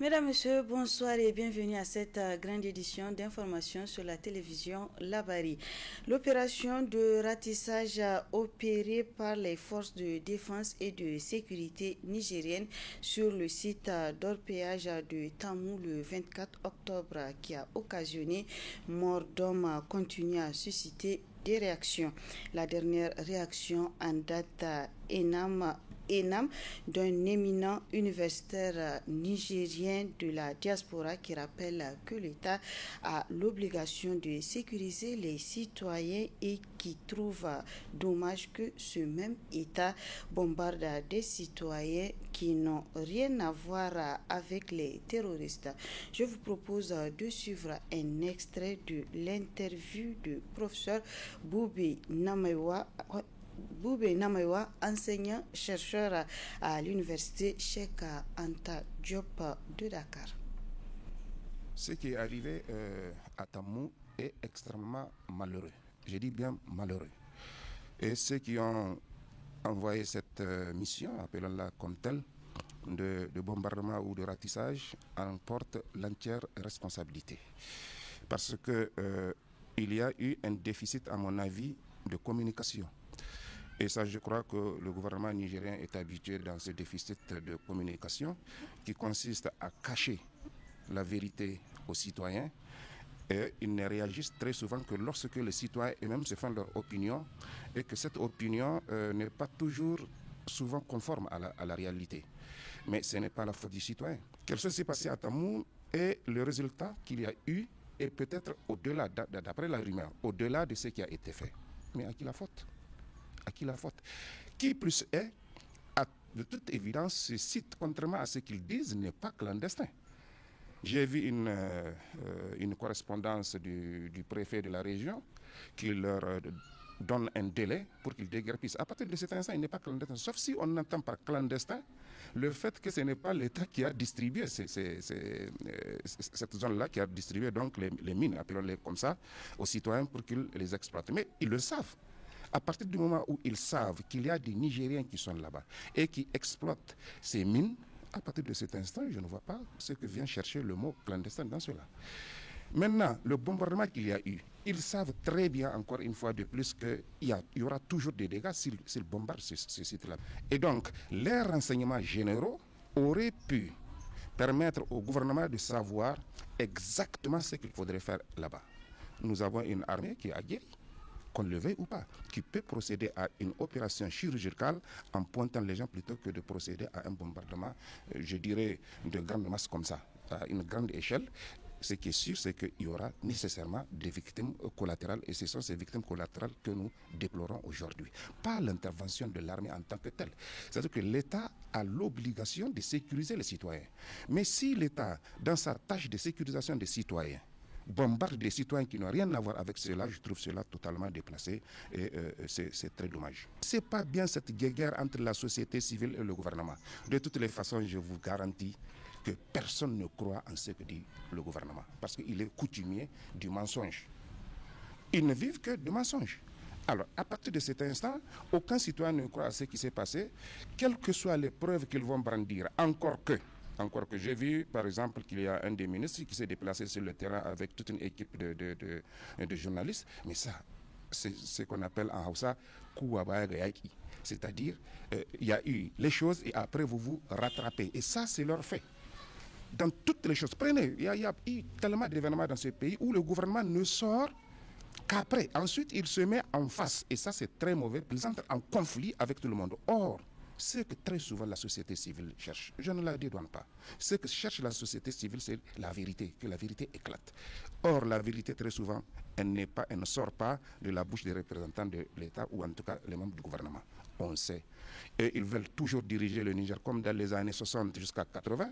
Mesdames, Messieurs, bonsoir et bienvenue à cette grande édition d'information sur la télévision Labari. L'opération de ratissage opérée par les forces de défense et de sécurité nigériennes sur le site d'orpaillage de Tamou le 24 octobre qui a occasionné mort d'hommes continue à susciter des réactions. La dernière réaction en date Enam d'un éminent universitaire nigérien de la diaspora qui rappelle que l'État a l'obligation de sécuriser les citoyens et qui trouve dommage que ce même État bombarde des citoyens qui n'ont rien à voir avec les terroristes. Je vous propose de suivre un extrait de l'interview du professeur Boubé Namewa, enseignant-chercheur à l'université Cheikh Anta Diop de Dakar. Ce qui est arrivé à Tamou est extrêmement malheureux. Je dis bien malheureux. Et ceux qui ont envoyé cette mission, appelons-la comme telle, de bombardement ou de ratissage, en portent l'entière responsabilité. Parce que il y a eu un déficit, à mon avis, de communication. Et ça, je crois que le gouvernement nigérien est habitué dans ce déficit de communication qui consiste à cacher la vérité aux citoyens. Et ils ne réagissent très souvent que lorsque les citoyens eux-mêmes se font leur opinion et que cette opinion n'est pas toujours souvent conforme à la réalité. Mais ce n'est pas la faute du citoyen. Quelque chose s'est passé à Tamou et le résultat qu'il y a eu est peut-être au-delà, d'après la rumeur, au-delà de ce qui a été fait. Mais à qui la faute ? À qui la faute? Qui plus est, de toute évidence, ce site, contrairement à ce qu'ils disent, n'est pas clandestin. J'ai vu une correspondance du préfet de la région qui leur donne un délai pour qu'ils déguerpissent. À partir de cet instant, il n'est pas clandestin. Sauf si on entend par clandestin le fait que ce n'est pas l'État qui a distribué cette zone-là, qui a distribué donc les mines, appelons-les comme ça, aux citoyens pour qu'ils les exploitent. Mais ils le savent. À partir du moment où ils savent qu'il y a des Nigériens qui sont là-bas et qui exploitent ces mines, à partir de cet instant, je ne vois pas ce que vient chercher le mot clandestin dans cela. Maintenant, le bombardement qu'il y a eu, ils savent très bien, encore une fois de plus, qu'il y aura toujours des dégâts s'ils bombardent ce site-là. Et donc, les renseignements généraux auraient pu permettre au gouvernement de savoir exactement ce qu'il faudrait faire là-bas. Nous avons une armée qui est aguerrie, qu'on le veuille ou pas, qui peut procéder à une opération chirurgicale en pointant les gens plutôt que de procéder à un bombardement, je dirais, de grande masse comme ça, à une grande échelle. Ce qui est sûr, c'est qu'il y aura nécessairement des victimes collatérales et ce sont ces victimes collatérales que nous déplorons aujourd'hui. Pas l'intervention de l'armée en tant que telle. C'est-à-dire que l'État a l'obligation de sécuriser les citoyens. Mais si l'État, dans sa tâche de sécurisation des citoyens, bombarde des citoyens qui n'ont rien à voir avec cela, je trouve cela totalement déplacé et c'est très dommage. C'est pas bien cette guerre entre la société civile et le gouvernement. De toutes les façons, je vous garantis que personne ne croit en ce que dit le gouvernement parce qu'il est coutumier du mensonge. Ils ne vivent que de mensonges. Alors, à partir de cet instant, aucun citoyen ne croit à ce qui s'est passé, quelles que soient les preuves qu'ils vont brandir, encore que j'ai vu, par exemple, qu'il y a un des ministres qui s'est déplacé sur le terrain avec toute une équipe de journalistes. Mais ça, c'est ce qu'on appelle en Hausa « Kouwabayagayaki ». C'est-à-dire, il y a eu les choses et après vous vous rattrapez. Et ça, c'est leur fait. Dans toutes les choses. Prenez, il y a eu tellement d'événements dans ce pays où le gouvernement ne sort qu'après. Ensuite, il se met en face. Et ça, c'est très mauvais. Ils entrent en conflit avec tout le monde. Or, ce que très souvent la société civile cherche, je ne la dédouane pas. Ce que cherche la société civile, c'est la vérité, que la vérité éclate. Or, la vérité, très souvent, elle ne sort pas de la bouche des représentants de l'État ou en tout cas les membres du gouvernement. On sait. Et ils veulent toujours diriger le Niger comme dans les années 60 jusqu'à 80.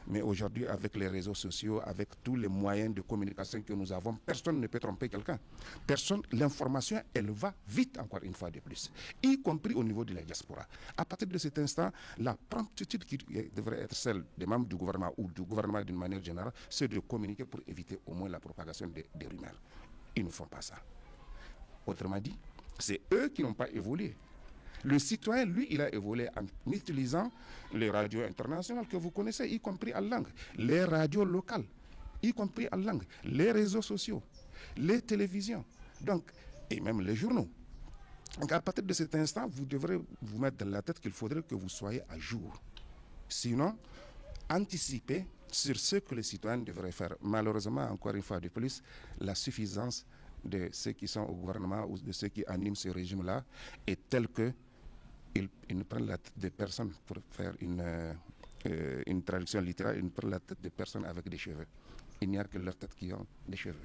Mais aujourd'hui, avec les réseaux sociaux, avec tous les moyens de communication que nous avons, personne ne peut tromper quelqu'un. Personne, l'information, elle va vite encore une fois de plus, y compris au niveau de la diaspora. À partir de cet instant, la promptitude qui devrait être celle des membres du gouvernement ou du gouvernement d'une manière générale, c'est de communiquer pour éviter au moins la propagation des rumeurs. Ils ne font pas ça. Autrement dit, c'est eux qui n'ont pas évolué. Le citoyen, lui, il a évolué en utilisant les radios internationales que vous connaissez, y compris en langue, les radios locales, y compris en langue, les réseaux sociaux, les télévisions, donc, et même les journaux. Donc à partir de cet instant, vous devrez vous mettre dans la tête qu'il faudrait que vous soyez à jour. Sinon, anticipez sur ce que les citoyens devraient faire. Malheureusement, encore une fois de plus, la suffisance de ceux qui sont au gouvernement ou de ceux qui animent ce régime-là est telle qu'ils ne prennent la tête des personnes pour faire une traduction littérale, ils ne prennent la tête des personnes avec des cheveux. Il n'y a que leur tête qui ont des cheveux.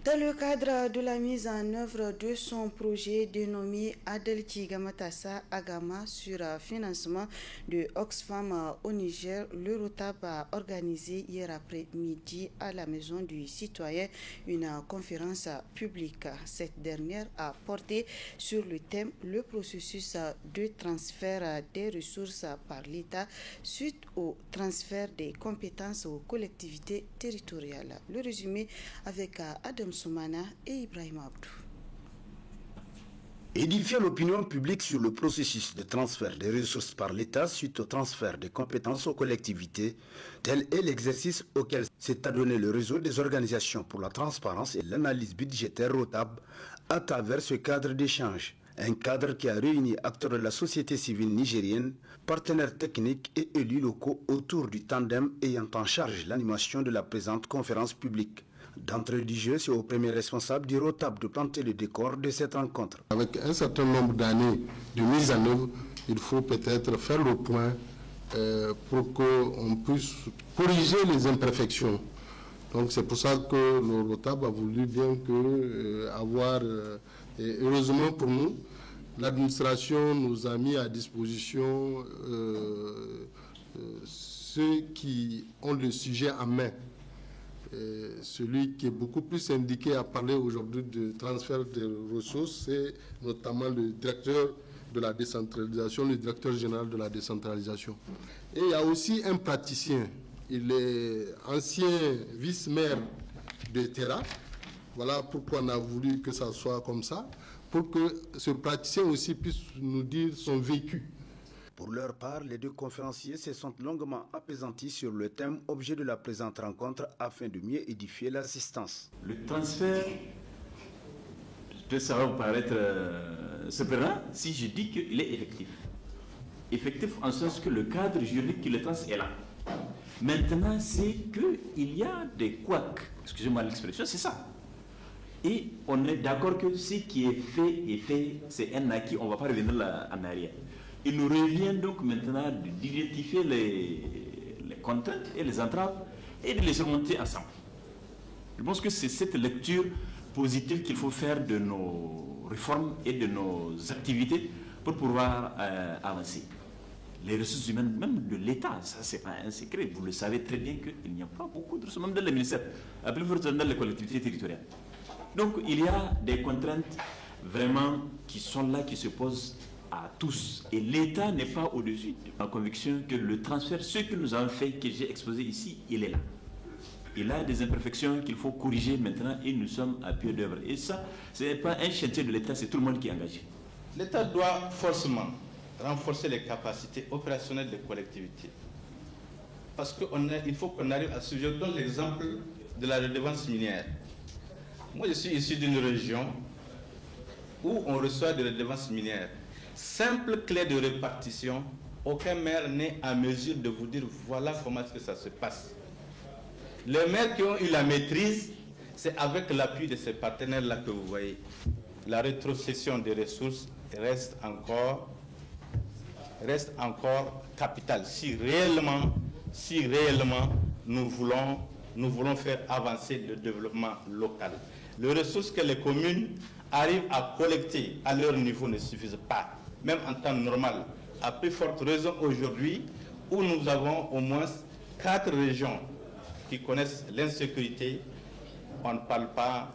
Dans le cadre de la mise en œuvre de son projet dénommé Adelki Gamatasa Agama sur financement de Oxfam au Niger, le ROTAB a organisé hier après-midi à la Maison du Citoyen une conférence publique. Cette dernière a porté sur le thème le processus de transfert des ressources par l'État suite au transfert des compétences aux collectivités territoriales. Le résumé avec Adam Soumana et Ibrahim Abdou. Édifier l'opinion publique sur le processus de transfert des ressources par l'État suite au transfert des compétences aux collectivités, tel est l'exercice auquel s'est adonné le réseau des organisations pour la transparence et l'analyse budgétaire ROTAB à travers ce cadre d'échange. Un cadre qui a réuni acteurs de la société civile nigérienne, partenaires techniques et élus locaux autour du tandem ayant en charge l'animation de la présente conférence publique. D'entrée du jeu, c'est au premier responsable du ROTAB de planter le décor de cette rencontre. Avec un certain nombre d'années de mise en œuvre, il faut peut-être faire le point pour qu'on puisse corriger les imperfections. Donc c'est pour ça que le ROTAB a voulu bien que et heureusement pour nous, l'administration nous a mis à disposition ceux qui ont le sujet en main. Celui qui est beaucoup plus indiqué à parler aujourd'hui de transfert de ressources, c'est notamment le directeur de la décentralisation, le directeur général de la décentralisation. Et il y a aussi un praticien, il est ancien vice-maire de Terra. Voilà pourquoi on a voulu que ça soit comme ça, pour que ce praticien aussi puisse nous dire son vécu. Pour leur part, les deux conférenciers se sont longuement apaisantis sur le thème objet de la présente rencontre afin de mieux édifier l'assistance. Le transfert peut savoir vous paraître surprenant si je dis qu'il est effectif. Effectif en ce sens que le cadre juridique qui le transfère est là. Maintenant, c'est qu'il y a des couacs, excusez-moi l'expression, c'est ça. Et on est d'accord que ce qui est fait, c'est un acquis, on ne va pas revenir là en arrière. Il nous revient donc maintenant d'identifier les contraintes et les entraves et de les surmonter ensemble. Je pense que c'est cette lecture positive qu'il faut faire de nos réformes et de nos activités pour pouvoir avancer. Les ressources humaines, même de l'État, ça c'est pas un secret, vous le savez très bien qu'il n'y a pas beaucoup de ressources, même dans les ministères, à plus forte dans les collectivités territoriales. Donc il y a des contraintes vraiment qui sont là, qui se posent à tous. Et l'État n'est pas au-dessus. Ma conviction que le transfert, ce que nous avons fait, que j'ai exposé ici, il est là. Il a des imperfections qu'il faut corriger maintenant et nous sommes à pied d'œuvre. Et ça, ce n'est pas un chantier de l'État, c'est tout le monde qui est engagé. L'État doit forcément renforcer les capacités opérationnelles des collectivités. Parce qu'il faut qu'on arrive à ce. Je donne l'exemple de la redevance minière. Moi, je suis issu d'une région où on reçoit des redevances minières. Simple clé de répartition, aucun maire n'est à mesure de vous dire voilà comment est-ce que ça se passe. Les maires qui ont eu la maîtrise, c'est avec l'appui de ces partenaires-là que vous voyez. La rétrocession des ressources reste encore capitale. Si réellement nous voulons faire avancer le développement local. Les ressources que les communes arrivent à collecter à leur niveau ne suffisent pas, même en temps normal. À plus forte raison aujourd'hui, où nous avons au moins 4 régions qui connaissent l'insécurité, on ne parle pas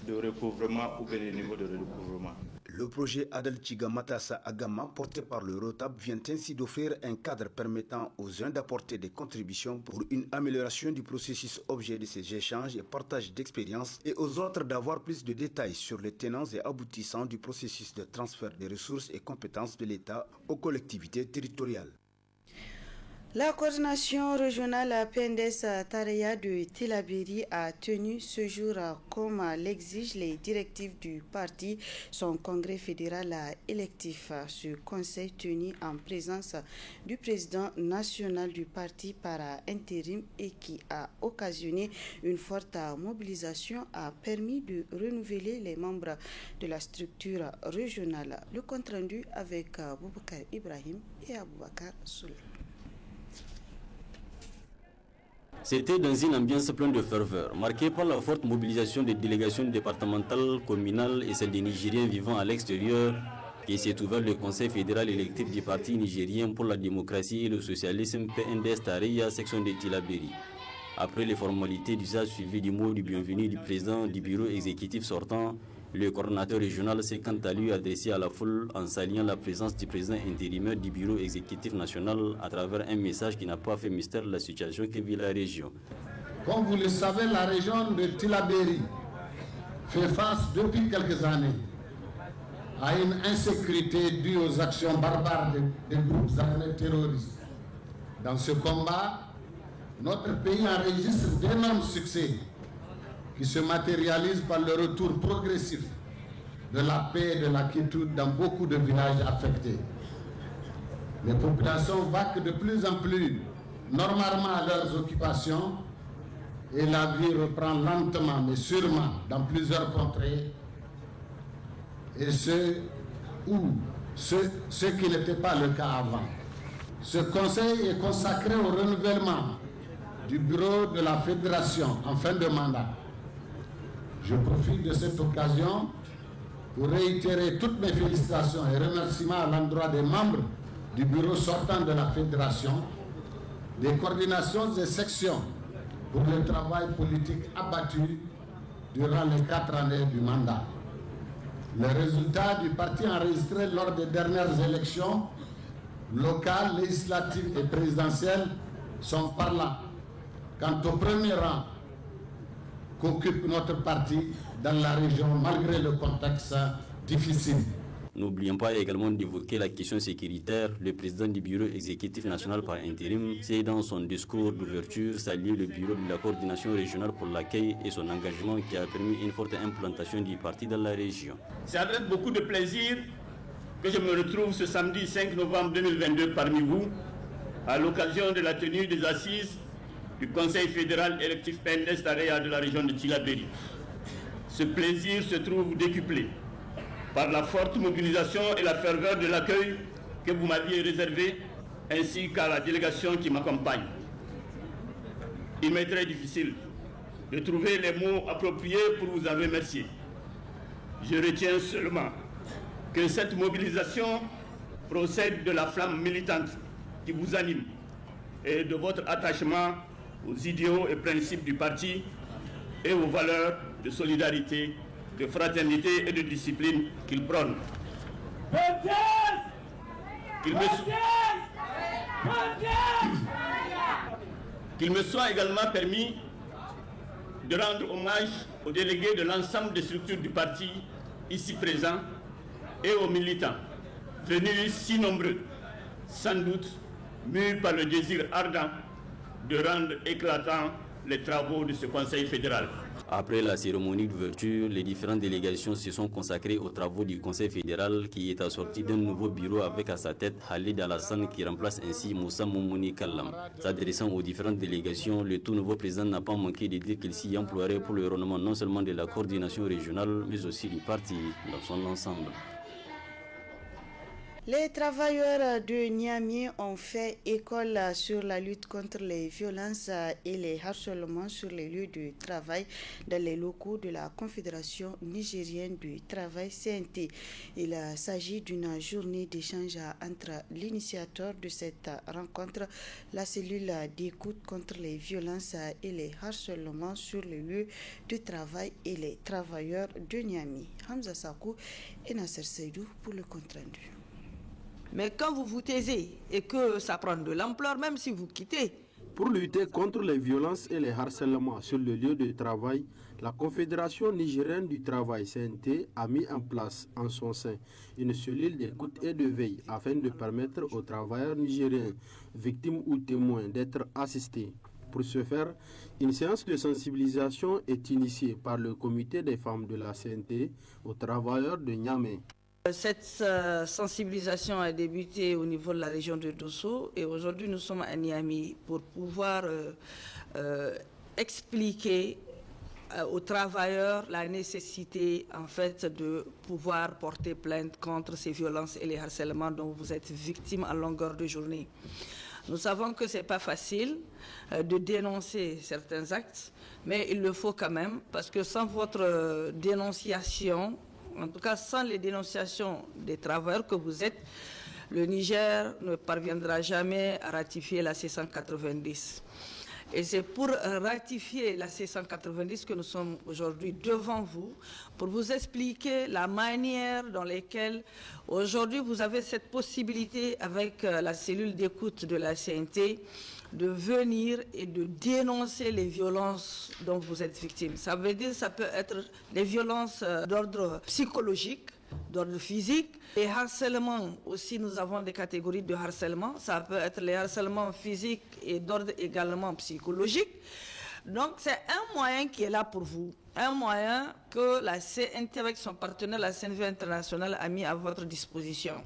de recouvrement ou bien de niveau de recouvrement. Le projet Adel Chiga Matassa Agama, porté par le ROTAB, vient ainsi d'offrir un cadre permettant aux uns d'apporter des contributions pour une amélioration du processus objet de ces échanges et partage d'expériences, et aux autres d'avoir plus de détails sur les tenants et aboutissants du processus de transfert des ressources et compétences de l'État aux collectivités territoriales. La coordination régionale PNDS Tareya de Tillabéri a tenu ce jour, comme l'exigent les directives du parti, son congrès fédéral électif. Ce conseil tenu en présence du président national du parti par intérim et qui a occasionné une forte mobilisation a permis de renouveler les membres de la structure régionale. Le compte rendu avec Boubacar Ibrahim et Aboubakar Soul. C'était dans une ambiance pleine de ferveur, marquée par la forte mobilisation des délégations départementales, communales et celles des Nigériens vivant à l'extérieur, qui s'est ouvert le Conseil fédéral électif du Parti nigérien pour la démocratie et le socialisme PNDS Tareya, section de Tillabéri. Après les formalités d'usage suivies du mot du bienvenu du président du bureau exécutif sortant, le coordinateur régional s'est quant à lui adressé à la foule en saluant la présence du président intérimaire du bureau exécutif national à travers un message qui n'a pas fait mystère de la situation que vit la région. Comme vous le savez, la région de Tillabéri fait face depuis quelques années à une insécurité due aux actions barbares des groupes armés terroristes. Dans ce combat, notre pays enregistre d'énormes succès qui se matérialise par le retour progressif de la paix et de la quiétude dans beaucoup de villages affectés. Les populations vaquent de plus en plus normalement à leurs occupations et la vie reprend lentement mais sûrement dans plusieurs contrées, et ce qui n'était pas le cas avant. Ce conseil est consacré au renouvellement du bureau de la fédération en fin de mandat. Je profite de cette occasion pour réitérer toutes mes félicitations et remerciements à l'endroit des membres du bureau sortant de la fédération, des coordinations et sections pour le travail politique abattu durant les 4 années du mandat. Les résultats du parti enregistrés lors des dernières élections locales, législatives et présidentielles sont parlants. Quant au premier rang qu'occupe notre parti dans la région malgré le contexte difficile. N'oublions pas également d'évoquer la question sécuritaire. Le président du bureau exécutif national par intérim s'est dans son discours d'ouverture salué le bureau de la coordination régionale pour l'accueil et son engagement qui a permis une forte implantation du parti dans la région. C'est avec beaucoup de plaisir que je me retrouve ce samedi 5 novembre 2022 parmi vous à l'occasion de la tenue des assises du Conseil fédéral électif PNDS Tareya de la région de Tillabéri. Ce plaisir se trouve décuplé par la forte mobilisation et la ferveur de l'accueil que vous m'aviez réservé, ainsi qu'à la délégation qui m'accompagne. Il m'est très difficile de trouver les mots appropriés pour vous en remercier. Je retiens seulement que cette mobilisation procède de la flamme militante qui vous anime et de votre attachement aux idéaux et principes du parti et aux valeurs de solidarité, de fraternité et de discipline qu'il prône. Qu'il me soit également permis de rendre hommage aux délégués de l'ensemble des structures du parti ici présents et aux militants, venus si nombreux, sans doute mus par le désir ardent de rendre éclatants les travaux de ce Conseil fédéral. Après la cérémonie d'ouverture, les différentes délégations se sont consacrées aux travaux du Conseil fédéral qui est assorti d'un nouveau bureau avec à sa tête Khalid Alassane qui remplace ainsi Moussa Moumouni Kallam. S'adressant aux différentes délégations, le tout nouveau président n'a pas manqué de dire qu'il s'y emploierait pour le renouvellement non seulement de la coordination régionale mais aussi du parti dans son ensemble. Les travailleurs de Niamey ont fait école sur la lutte contre les violences et les harcèlements sur les lieux de travail dans les locaux de la Confédération nigérienne du travail CNT. Il s'agit d'une journée d'échange entre l'initiateur de cette rencontre, la cellule d'écoute contre les violences et les harcèlements sur les lieux de travail et les travailleurs de Niamey. Hamza Sakou et Nasser Seydou pour le compte rendu. Mais quand vous vous taisez et que ça prend de l'ampleur, même si vous quittez. Pour lutter contre les violences et les harcèlements sur le lieu de travail, la Confédération nigérienne du travail CNT a mis en place en son sein une cellule d'écoute et de veille afin de permettre aux travailleurs nigériens, victimes ou témoins, d'être assistés. Pour ce faire, une séance de sensibilisation est initiée par le comité des femmes de la CNT aux travailleurs de Niamey. Cette sensibilisation a débuté au niveau de la région de Dosso et aujourd'hui nous sommes à Niamey pour pouvoir expliquer aux travailleurs la nécessité en fait de pouvoir porter plainte contre ces violences et les harcèlements dont vous êtes victime à longueur de journée. Nous savons que ce n'est pas facile de dénoncer certains actes, mais il le faut quand même parce que sans votre dénonciation, en tout cas sans les dénonciations des travailleurs que vous êtes, le Niger ne parviendra jamais à ratifier la C190. Et c'est pour ratifier la C190 que nous sommes aujourd'hui devant vous, pour vous expliquer la manière dans laquelle aujourd'hui vous avez cette possibilité avec la cellule d'écoute de la CNT de venir et de dénoncer les violences dont vous êtes victime. Ça veut dire que ça peut être des violences d'ordre psychologique, d'ordre physique. Les harcèlements aussi, nous avons des catégories de harcèlement. Ça peut être les harcèlements physiques et d'ordre également psychologique. Donc c'est un moyen qui est là pour vous. Un moyen que la CNT avec son partenaire, la CNV internationale, a mis à votre disposition.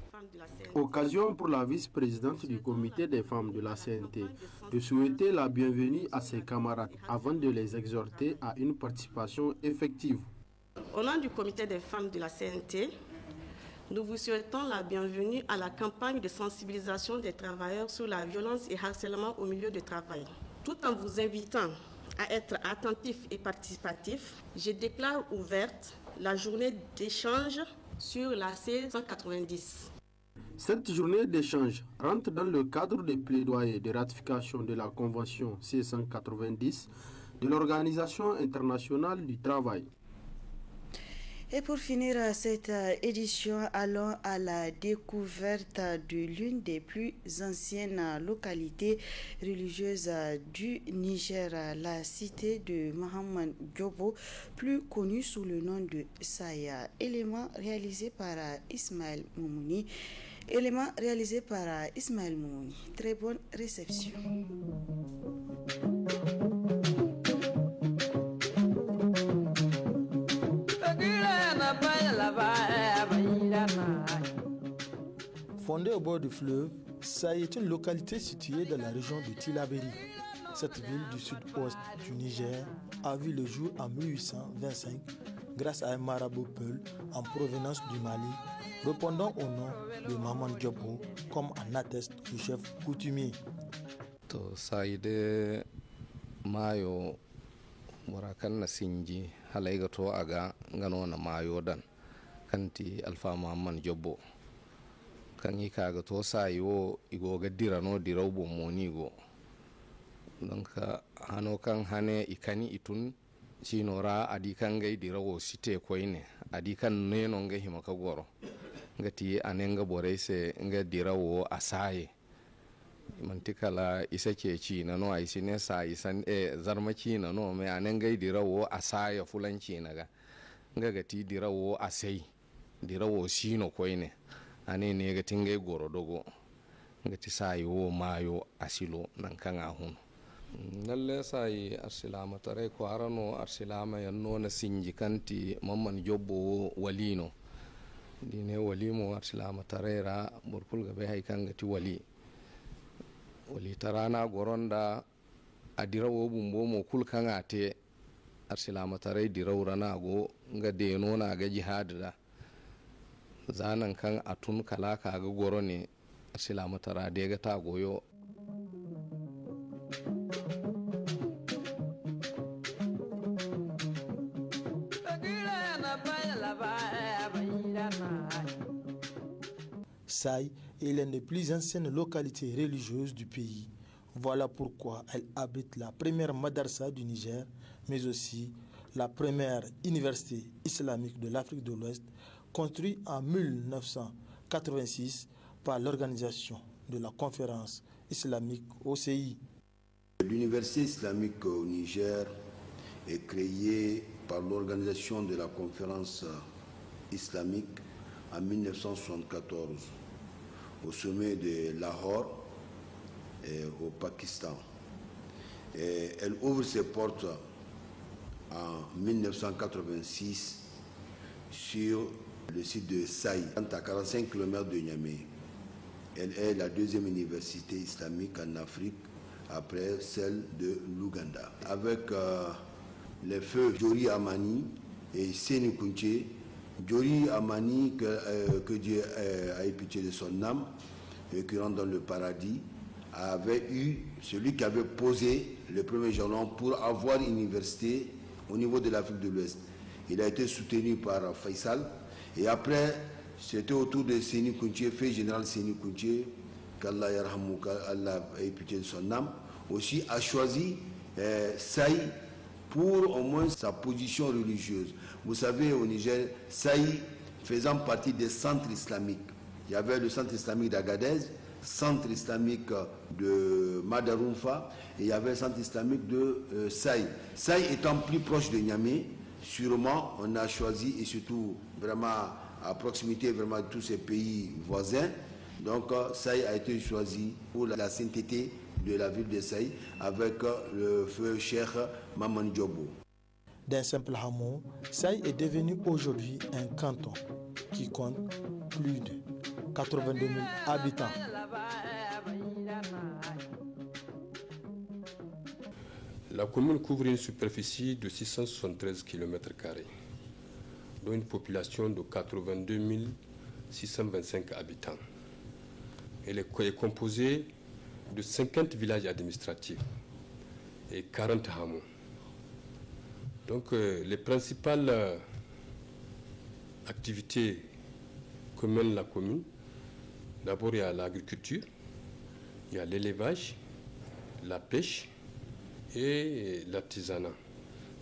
Occasion pour la vice-présidente du comité des femmes de la CNT de souhaiter la bienvenue à ses camarades avant de les exhorter à une participation effective. Au nom du comité des femmes de la CNT, nous vous souhaitons la bienvenue à la campagne de sensibilisation des travailleurs sur la violence et harcèlement au milieu du travail. Tout en vous invitant à être attentifs et participatifs, je déclare ouverte la journée d'échange sur la C190. Cette journée d'échange rentre dans le cadre des plaidoyers de ratification de la Convention C190 de l'Organisation internationale du travail. Et pour finir cette édition, allons à la découverte de l'une des plus anciennes localités religieuses du Niger, la cité de Mohamed Diobo, plus connue sous le nom de Saya. Élément réalisé par Ismaël Moumouni. Très bonne réception. Fondée au bord du fleuve, Saya est une localité située dans la région de Tillabéri. Cette ville du sud-ouest du Niger a vu le jour en 1825 grâce à un marabout peul en provenance du Mali, répondant au nom de Mohamed Diobo, comme en atteste le chef coutumier. Saïde Mayo Murakan Sinji Halaygato Aga Ganona Mayo Dan Kanti Alpha Mohamed Diobo Kanyi Kaga to Sayo Igo Gadirano Diraubo Monigo donc hano kan hane ikani itun cinora adi kan gai dirawo site koine adi kan neno ngai himaka goro ngati anenga borese nga dirawo asaye mantikala isake ci na no ai sine sa isan zarmaki na no me anenga dirawo asaye fulanci naga nga gati dirawo asai dirawo sino koine ane ne ga tingai goro dogo ngati sayo mayo asilo nan kan ahun lalle sai arsilama tare ko arano arsilama yanno na sinji kanti mamman jobbo walino dine walimo arsilama tarera burkul gabe hay kangati wali tarana goronda adirawo bumbo mo kul kangate arsilama tare dirawrana go ngade no na ga jihad da zanan kan atun kala ka ga goro ne sila matara da ga ta goyo. Saï est l'une des plus anciennes localités religieuses du pays. Voilà pourquoi elle abrite la première madrasa du Niger, mais aussi la première université islamique de l'Afrique de l'Ouest, construite en 1986 par l'organisation de la conférence islamique OCI. L'université islamique au Niger est créée par l'organisation de la conférence islamique en 1974 au sommet de Lahore au Pakistan. Et elle ouvre ses portes en 1986 sur le site de Saï, à 45 km de Niamey. Elle est la deuxième université islamique en Afrique après celle de l'Ouganda. Avec les feux Jori Amani et Séni Kounché, Jori Amani, que Dieu a eu pitié de son âme et qui rentre dans le paradis, avait eu celui qui avait posé le premier jalon pour avoir une université au niveau de l'Afrique de l'Ouest. Il a été soutenu par Faisal et après c'était autour de Séni Kounché, fait général Séni Kounché, qu'Allah yarhamou, qu'Allah ait pitié de son âme, aussi a choisi Saï pour au moins sa position religieuse. Vous savez, au Niger, Saï faisant partie des centres islamiques. Il y avait le centre islamique d'Agadez, centre islamique de Madarumfa et il y avait le centre islamique de Saï. Saï étant plus proche de Niamey, sûrement on a choisi, et surtout vraiment à proximité vraiment de tous ces pays voisins, donc Saï a été choisi pour la sainteté de la ville de Saï avec le feu Cheikh Maman Diobo. D'un simple hameau, Saï est devenu aujourd'hui un canton qui compte plus de 82 000 habitants. La commune couvre une superficie de 673 km², dont une population de 82 625 habitants. Elle est composée de 50 villages administratifs et 40 hameaux. Donc les principales activités que mène la commune, d'abord il y a l'agriculture, il y a l'élevage, la pêche et l'artisanat.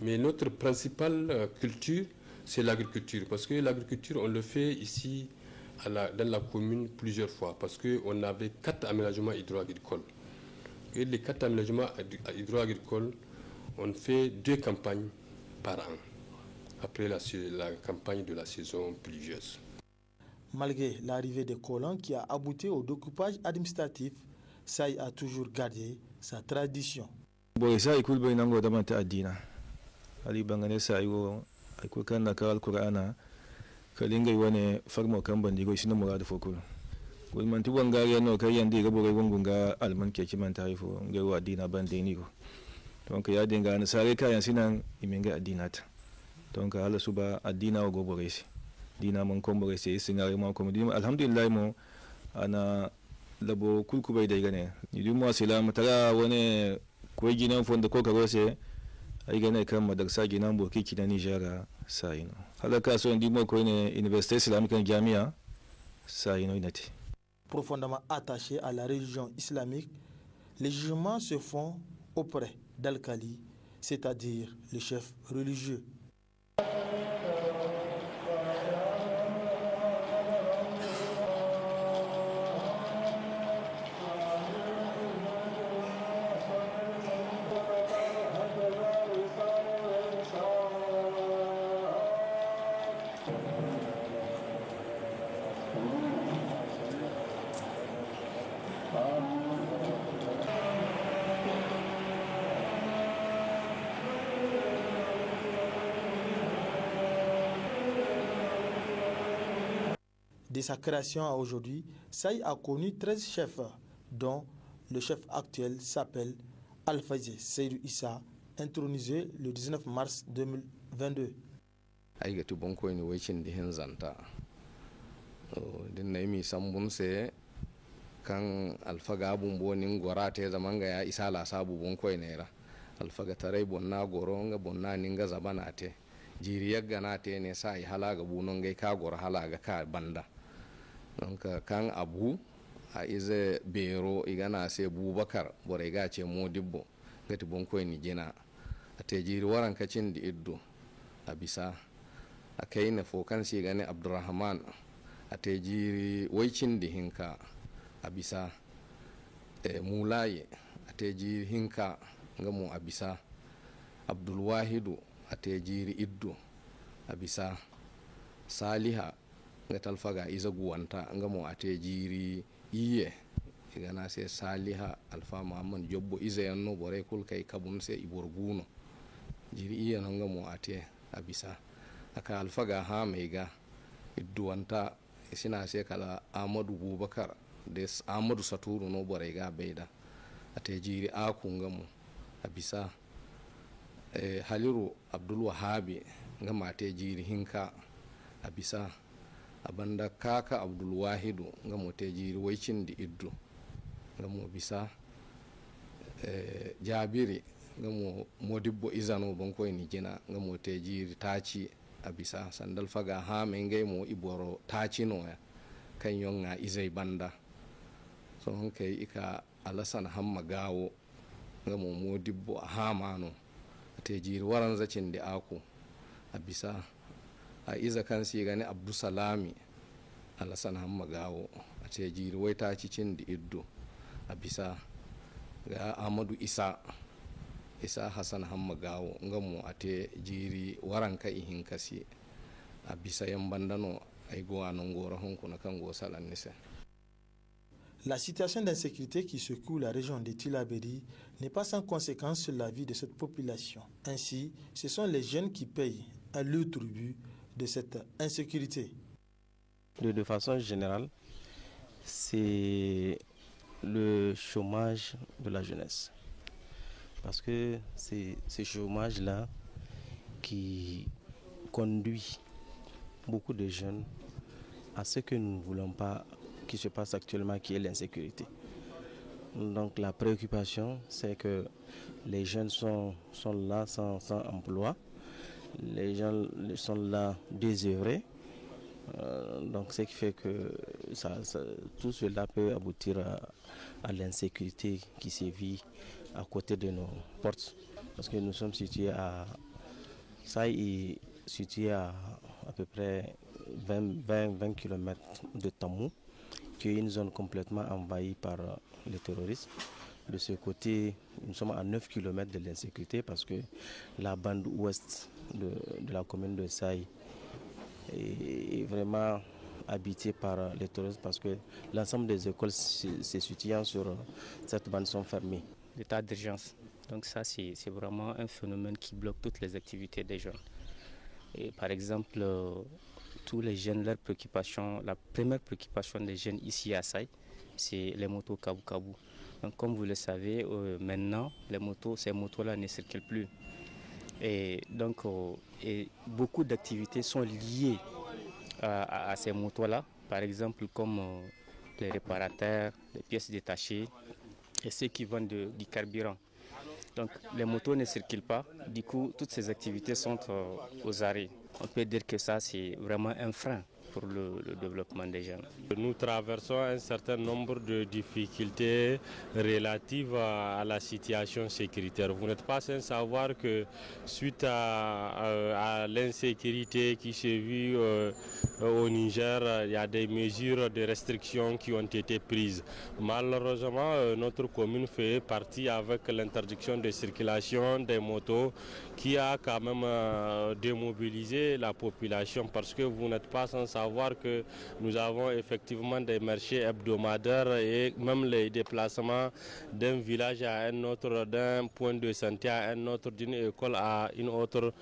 Mais notre principale culture, c'est l'agriculture, parce que l'agriculture, on le fait ici dans la commune plusieurs fois, parce qu'on avait 4 aménagements hydro-agricoles. Et les 4 aménagements hydro-agricoles, on fait 2 campagnes par an, après la campagne de la saison pluvieuse. Malgré l'arrivée des colons qui a abouti au découpage administratif, Saï a toujours gardé sa tradition. Saï kulbe nango damanta adina. Ali bangane Saï wo ko kanna kal Qur'ana kalinga wane farmo kan bandigo sino murad fokul. Gol man tuwan gariya no kayan diga bore wongunga alman ke kiman tarifo ngewa adina bandeni ko. Donc ya dinga na sare kayan sinan iminga adinata. Donc ala suba adina wo gobore si. Dina mon kombore si singare mo komedi alhamdulillah mo ana labo kulkubai da gane. Ni mo salama tara wani ko ginan fonda ko karose ai gane kan madarsa ginan boki kidan Niger sayino. Halaka so ndi mo ko ne Université islamique en Jamia sayino inati. Profondément attaché à la religion islamique, les jugements se font auprès d'Al-Khali, c'est-à-dire le chef religieux. De sa création à aujourd'hui, Saï a connu 13 chefs, dont le chef actuel s'appelle Al-Fazé Seydou Issa, intronisé le 19 mars 2022. Aigatu bonko ni wecin di henzanta din na imi sambun se kan alfaga bumbo nin gora te zaman ga ya isa la sabu bon koy nera alfaga tarai bonna goro nga bonna ninga zabana te jiri yagga na te ne sai halaga bunon gai ka gor halaga ka banda donc kan abu a ize bero igana se bubakar bore ga ce modibbo gati bon koy ni jina ate jiri waran kacin di iddo a bisa a kai na fokan si gane abdurrahman ate jiri waicin di hinka a bisa mulaye ate jiri hinka ngamu a bisa abdulwahidu ate jiri iddo a bisa saliha ga talfaga iza guwanta ngamu ate jiri iye igana se saliha alfa muhammad jobbo iza yanno bore kul kai kabun se iborguno jiri iye no ngamu ate a bisa aka alfaga ha mega idduwanta sina se kala amadu bubakar des amadu saturu no bore ga beida ate jiri aku ngamu a bisa haliru abdul wahabi ngama ate jiri hinka a bisa abanda kaka abdul wahidu ngamo te jiri waicin di iddu ngamo bisa jabiri ngamo modibbo izano banko ni jina ngamo te jiri taci a bisa sandal faga ha men ngay mo iboro taci no ya kan yonga izai banda so honke ika alasan hamma gawo ngamo modibbo ha mano te jiri waran zacin di aku a bisa a iza kan si gani abdusalami alasan hamma gawo a ce jiri wai ta cikin da iddo a bisa ga amadu isa hassan hamma gawo ngamu a te jiri waranka ihin kasi a bisa yan bandano ai gowa nan gora honku na kan gosalan nisa. La situation d'insécurité qui secoue la région de Tillabéri n'est pas sans conséquence sur la vie de cette population. Ainsi, ce sont les jeunes qui payent un lourd tribut de cette insécurité. De façon générale, c'est le chômage de la jeunesse. Parce que c'est ce chômage-là qui conduit beaucoup de jeunes à ce que nous ne voulons pas qui se passe actuellement, qui est l'insécurité. Donc la préoccupation, c'est que les jeunes sont là sans emploi, les gens sont là désœuvrés, donc ce qui fait que tout cela peut aboutir à l'insécurité qui sévit à côté de nos portes. Parce que nous sommes situés à peu près 20 km de Tamou, qui est une zone complètement envahie par les terroristes. De ce côté, nous sommes à 9 km de l'insécurité parce que la bande ouest de la commune de Saï est vraiment habitée par les terroristes parce que l'ensemble des écoles se situant sur cette bande sont fermées. L'état d'urgence, donc ça c'est vraiment un phénomène qui bloque toutes les activités des jeunes. Et par exemple, tous les jeunes, leur préoccupation, la première préoccupation des jeunes ici à Saï, c'est les motos Kabou-Kabou. Donc comme vous le savez, maintenant, ces motos-là ne circulent plus. Et donc, beaucoup d'activités sont liées à ces motos-là. Par exemple, comme les réparateurs, les pièces détachées et ceux qui vendent du carburant. Donc les motos ne circulent pas, du coup toutes ces activités sont aux arrêts. On peut dire que ça c'est vraiment un frein pour le développement des jeunes. Nous traversons un certain nombre de difficultés relatives à la situation sécuritaire. Vous n'êtes pas sans savoir que suite à l'insécurité qui se vit au Niger, il y a des mesures de restriction qui ont été prises. Malheureusement, notre commune fait partie avec l'interdiction de circulation des motos qui a quand même démobilisé la population parce que vous n'êtes pas sans savoir que nous avons effectivement des marchés hebdomadaires et même les déplacements d'un village à un autre, d'un point de santé à un autre, d'une école à une autre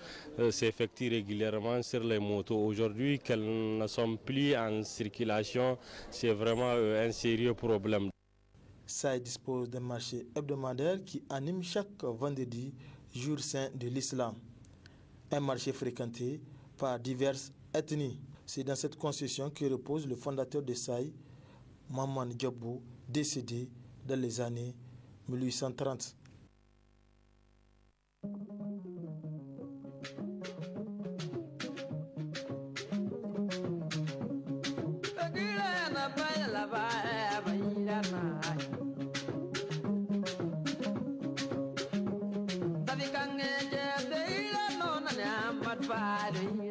s'effectue régulièrement sur les motos. Aujourd'hui, qu'elles ne sont plus en circulation, c'est vraiment un sérieux problème. Ça dispose d'un marché hebdomadaire qui anime chaque vendredi, jour saint de l'islam. Un marché fréquenté par diverses ethnies. C'est dans cette concession que repose le fondateur de SAI, Maman Diabo, décédé dans les années 1830. Body.